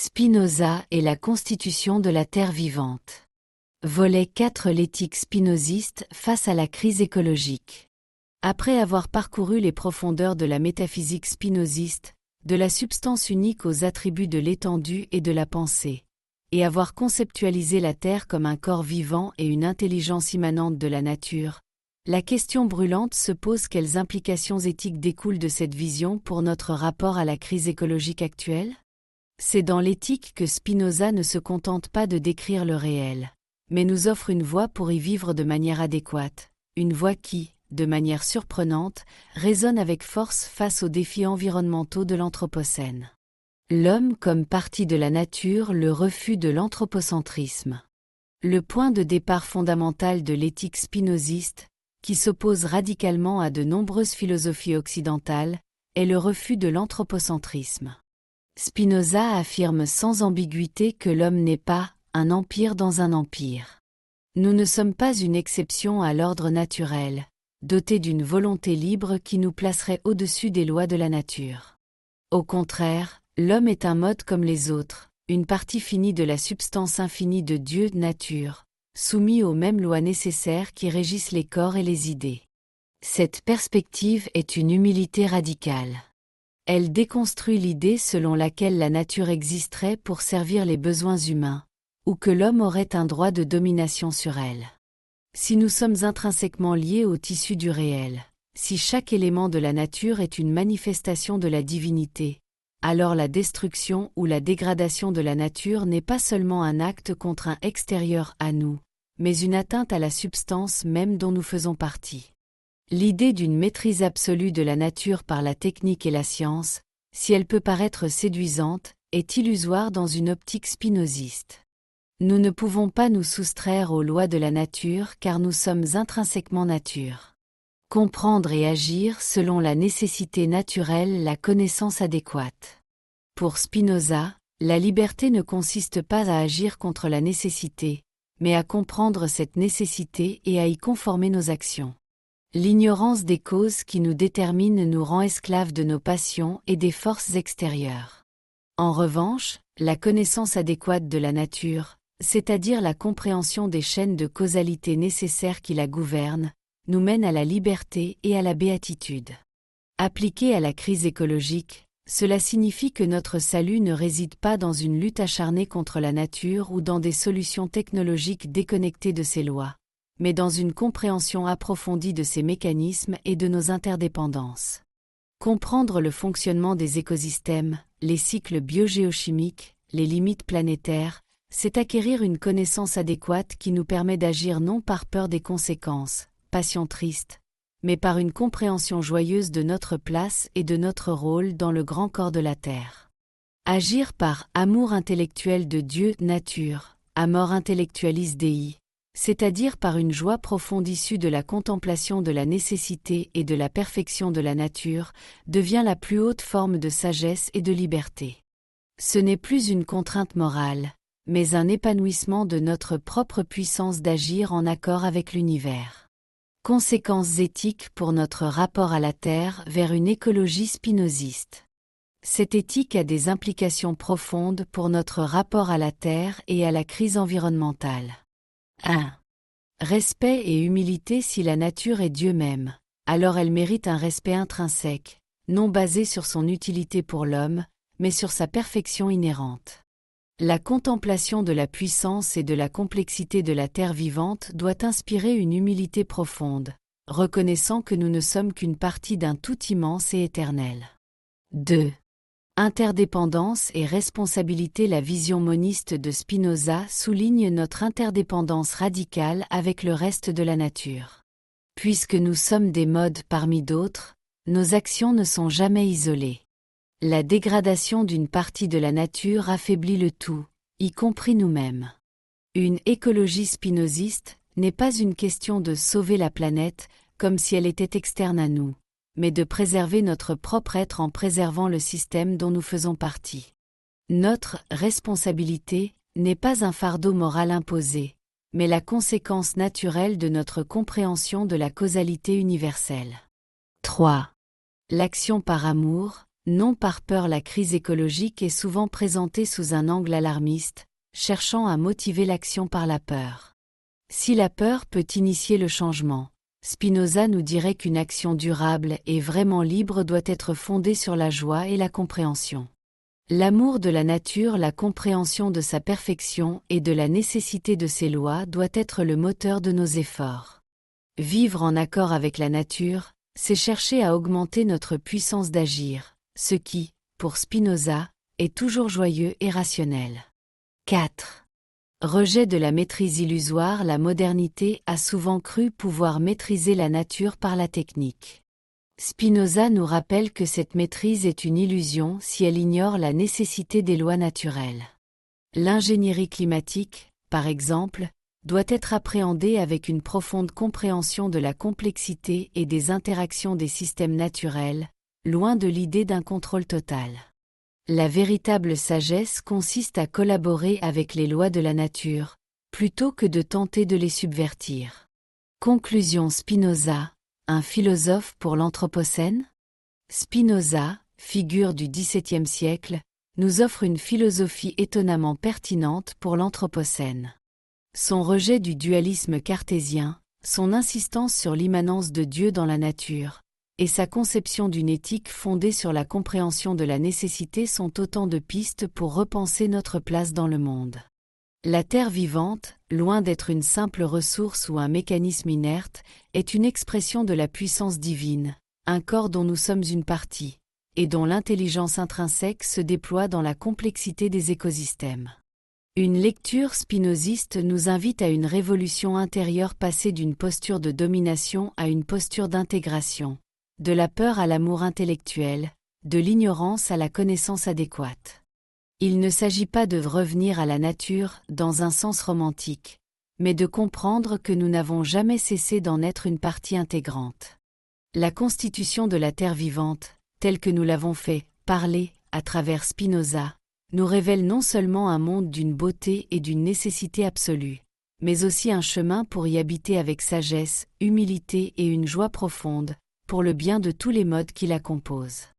Spinoza et la constitution de la Terre vivante. Volet 4. L'éthique spinoziste face à la crise écologique. Après avoir parcouru les profondeurs de la métaphysique spinoziste, de la substance unique aux attributs de l'étendue et de la pensée, et avoir conceptualisé la Terre comme un corps vivant et une intelligence immanente de la nature, la question brûlante se pose: quelles implications éthiques découlent de cette vision pour notre rapport à la crise écologique actuelle? C'est dans l'éthique que Spinoza ne se contente pas de décrire le réel, mais nous offre une voie pour y vivre de manière adéquate, une voie qui, de manière surprenante, résonne avec force face aux défis environnementaux de l'Anthropocène. L'homme comme partie de la nature, le refus de l'anthropocentrisme. Le point de départ fondamental de l'éthique spinoziste, qui s'oppose radicalement à de nombreuses philosophies occidentales, est le refus de l'anthropocentrisme. Spinoza affirme sans ambiguïté que l'homme n'est pas un empire dans un empire. Nous ne sommes pas une exception à l'ordre naturel, doté d'une volonté libre qui nous placerait au-dessus des lois de la nature. Au contraire, l'homme est un mode comme les autres, une partie finie de la substance infinie de Dieu, nature, soumis aux mêmes lois nécessaires qui régissent les corps et les idées. Cette perspective est une humilité radicale. Elle déconstruit l'idée selon laquelle la nature existerait pour servir les besoins humains, ou que l'homme aurait un droit de domination sur elle. Si nous sommes intrinsèquement liés au tissu du réel, si chaque élément de la nature est une manifestation de la divinité, alors la destruction ou la dégradation de la nature n'est pas seulement un acte contre un extérieur à nous, mais une atteinte à la substance même dont nous faisons partie. L'idée d'une maîtrise absolue de la nature par la technique et la science, si elle peut paraître séduisante, est illusoire dans une optique spinoziste. Nous ne pouvons pas nous soustraire aux lois de la nature car nous sommes intrinsèquement nature. Comprendre et agir selon la nécessité naturelle, la connaissance adéquate. Pour Spinoza, la liberté ne consiste pas à agir contre la nécessité, mais à comprendre cette nécessité et à y conformer nos actions. L'ignorance des causes qui nous déterminent nous rend esclaves de nos passions et des forces extérieures. En revanche, la connaissance adéquate de la nature, c'est-à-dire la compréhension des chaînes de causalité nécessaires qui la gouvernent, nous mène à la liberté et à la béatitude. Appliqué à la crise écologique, cela signifie que notre salut ne réside pas dans une lutte acharnée contre la nature ou dans des solutions technologiques déconnectées de ses lois, mais dans une compréhension approfondie de ses mécanismes et de nos interdépendances. Comprendre le fonctionnement des écosystèmes, les cycles biogéochimiques, les limites planétaires, c'est acquérir une connaissance adéquate qui nous permet d'agir non par peur des conséquences, passion triste, mais par une compréhension joyeuse de notre place et de notre rôle dans le grand corps de la Terre. Agir par amour intellectuel de Dieu, nature, amor intellectualis Dei, c'est-à-dire par une joie profonde issue de la contemplation de la nécessité et de la perfection de la nature, devient la plus haute forme de sagesse et de liberté. Ce n'est plus une contrainte morale, mais un épanouissement de notre propre puissance d'agir en accord avec l'univers. Conséquences éthiques pour notre rapport à la Terre vers une écologie spinoziste. Cette éthique a des implications profondes pour notre rapport à la Terre et à la crise environnementale. 1. Respect et humilité. Si la nature est Dieu même, alors elle mérite un respect intrinsèque, non basé sur son utilité pour l'homme, mais sur sa perfection inhérente. La contemplation de la puissance et de la complexité de la Terre vivante doit inspirer une humilité profonde, reconnaissant que nous ne sommes qu'une partie d'un tout immense et éternel. 2. Interdépendance et responsabilité. La vision moniste de Spinoza souligne notre interdépendance radicale avec le reste de la nature. Puisque nous sommes des modes parmi d'autres, nos actions ne sont jamais isolées. La dégradation d'une partie de la nature affaiblit le tout, y compris nous-mêmes. Une écologie spinoziste n'est pas une question de sauver la planète comme si elle était externe à nous, mais de préserver notre propre être en préservant le système dont nous faisons partie. Notre responsabilité n'est pas un fardeau moral imposé, mais la conséquence naturelle de notre compréhension de la causalité universelle. 3. L'action par amour. Non par peur, la crise écologique est souvent présentée sous un angle alarmiste, cherchant à motiver l'action par la peur. Si la peur peut initier le changement, Spinoza nous dirait qu'une action durable et vraiment libre doit être fondée sur la joie et la compréhension. L'amour de la nature, la compréhension de sa perfection et de la nécessité de ses lois doit être le moteur de nos efforts. Vivre en accord avec la nature, c'est chercher à augmenter notre puissance d'agir, ce qui, pour Spinoza, est toujours joyeux et rationnel. 4. Rejet de la maîtrise illusoire. La modernité a souvent cru pouvoir maîtriser la nature par la technique. Spinoza nous rappelle que cette maîtrise est une illusion si elle ignore la nécessité des lois naturelles. L'ingénierie climatique, par exemple, doit être appréhendée avec une profonde compréhension de la complexité et des interactions des systèmes naturels, loin de l'idée d'un contrôle total. La véritable sagesse consiste à collaborer avec les lois de la nature, plutôt que de tenter de les subvertir. Conclusion. Spinoza, un philosophe pour l'Anthropocène ? Spinoza, figure du XVIIe siècle, nous offre une philosophie étonnamment pertinente pour l'Anthropocène. Son rejet du dualisme cartésien, son insistance sur l'immanence de Dieu dans la nature, et sa conception d'une éthique fondée sur la compréhension de la nécessité sont autant de pistes pour repenser notre place dans le monde. La Terre vivante, loin d'être une simple ressource ou un mécanisme inerte, est une expression de la puissance divine, un corps dont nous sommes une partie, et dont l'intelligence intrinsèque se déploie dans la complexité des écosystèmes. Une lecture spinoziste nous invite à une révolution intérieure, passée d'une posture de domination à une posture d'intégration, de la peur à l'amour intellectuel, de l'ignorance à la connaissance adéquate. Il ne s'agit pas de revenir à la nature dans un sens romantique, mais de comprendre que nous n'avons jamais cessé d'en être une partie intégrante. La constitution de la Terre vivante, telle que nous l'avons fait parler à travers Spinoza, nous révèle non seulement un monde d'une beauté et d'une nécessité absolue, mais aussi un chemin pour y habiter avec sagesse, humilité et une joie profonde, pour le bien de tous les modes qui la composent.